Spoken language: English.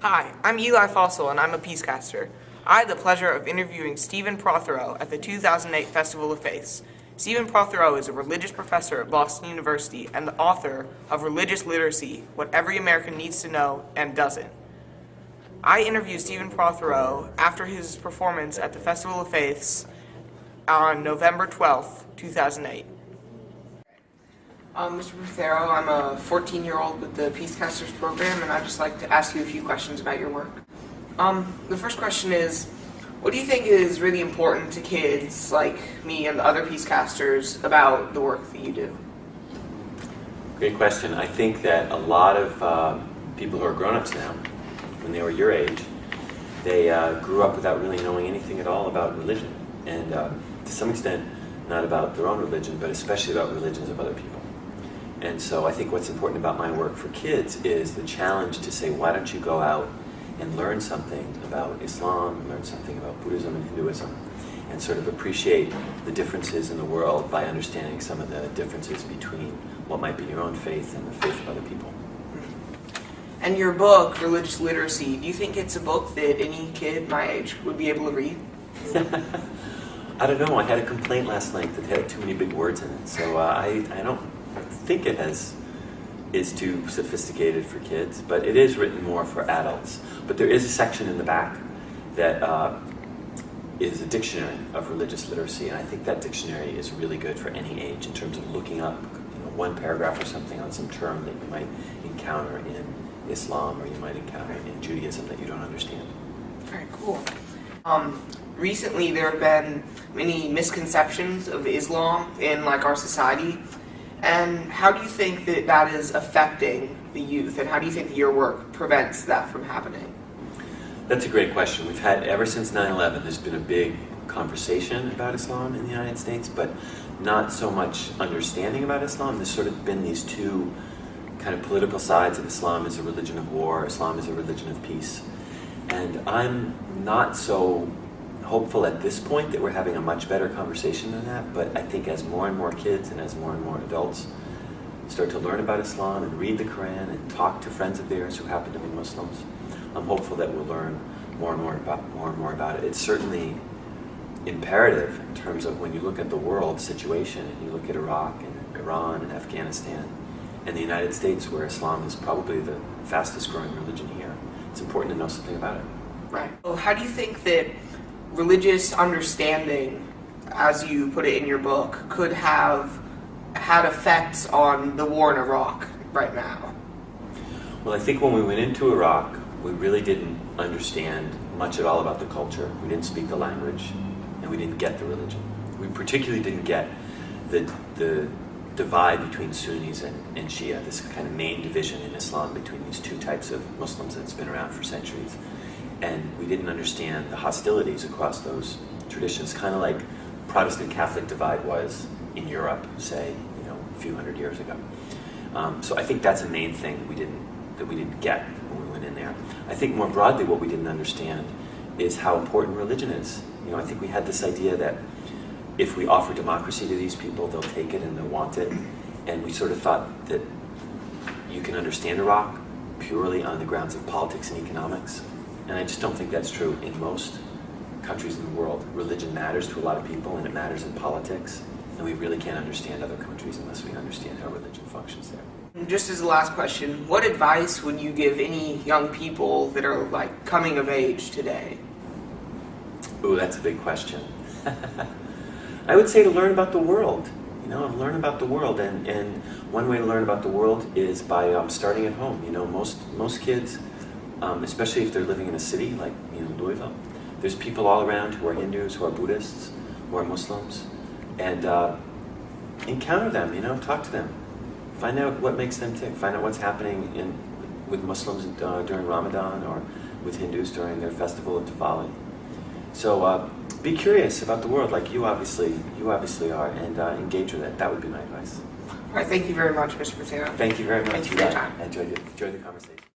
Hi, I'm Eli Fossil and I'm a PeaceCaster. I had the pleasure of interviewing Stephen Prothero at the 2008 Festival of Faiths. Stephen Prothero is a religious professor at Boston University and the author of Religious Literacy, What Every American Needs to Know and Doesn't. I interviewed Stephen Prothero after his performance at the Festival of Faiths on November 12th, 2008. Mr. Prothero, I'm a 14-year-old with the PeaceCasters program, and I'd just like to ask you a few questions about your work. The first question is, what do you think is really important to kids like me and the other PeaceCasters about the work that you do? Great question. I think that a lot of people who are grown-ups now, when they were your age, they grew up without really knowing anything at all about religion, and to some extent, not about their own religion, but especially about religions of other people. And so I think what's important about my work for kids is the challenge to say, why don't you go out and learn something about Islam, learn something about Buddhism and Hinduism, and sort of appreciate the differences in the world by understanding some of the differences between what might be your own faith and the faith of other people. And your book, Religious Literacy, do you think it's a book that any kid my age would be able to read? I don't know. I had a complaint last night that had too many big words in it, so I don't think it is too sophisticated for kids, but it is written more for adults. But there is a section in the back that is a dictionary of religious literacy, and I think that dictionary is really good for any age in terms of looking up one paragraph or something on some term that you might encounter in Islam or you might encounter in Judaism that you don't understand. Very cool. Recently there have been many misconceptions of Islam in our society. And how do you think that is affecting the youth, and how do you think that your work prevents that from happening? That's a great question. We've had, ever since 9/11, there's been a big conversation about Islam in the United States, but not so much understanding about Islam. There's sort of been these two kind of political sides of Islam as a religion of war, Islam as a religion of peace. And I'm not so hopeful at this point that we're having a much better conversation than that, but I think as more and more kids and as more and more adults start to learn about Islam and read the Quran and talk to friends of theirs who happen to be Muslims, I'm hopeful that we'll learn more and more about it. It's certainly imperative in terms of when you look at the world situation and you look at Iraq and Iran and Afghanistan and the United States, where Islam is probably the fastest growing religion here. It's important to know something about it. Right. Well, how do you think that religious understanding, as you put it in your book, could have had effects on the war in Iraq right now? Well, I think when we went into Iraq, we really didn't understand much at all about the culture. We didn't speak the language, and we didn't get the religion. We particularly didn't get the divide between Sunnis and Shia, this kind of main division in Islam between these two types of Muslims that's been around for centuries. And we didn't understand the hostilities across those traditions, kind of like Protestant Catholic divide was in Europe, say, a few hundred years ago. So I think that's a main thing that we didn't get when we went in there. I think more broadly what we didn't understand is how important religion is. I think we had this idea that if we offer democracy to these people, they'll take it and they'll want it. And we sort of thought that you can understand Iraq purely on the grounds of politics and economics. And I just don't think that's true in most countries in the world. Religion matters to a lot of people, and it matters in politics. And we really can't understand other countries unless we understand how religion functions there. Just as the last question, what advice would you give any young people that are coming of age today? Ooh, that's a big question. I would say to learn about the world. Learn about the world. And one way to learn about the world is by starting at home. Most kids, especially if they're living in a city like Louisville, there's people all around who are Hindus, who are Buddhists, who are Muslims, and encounter them, talk to them. Find out what makes them tick. Find out what's happening with Muslims during Ramadan or with Hindus during their festival of Diwali. So be curious about the world like you obviously are, and engage with it. That would be my advice. All right, thank you very much, Mr. Prothero. Thank you very much. Thank you for your time. I enjoyed the conversation.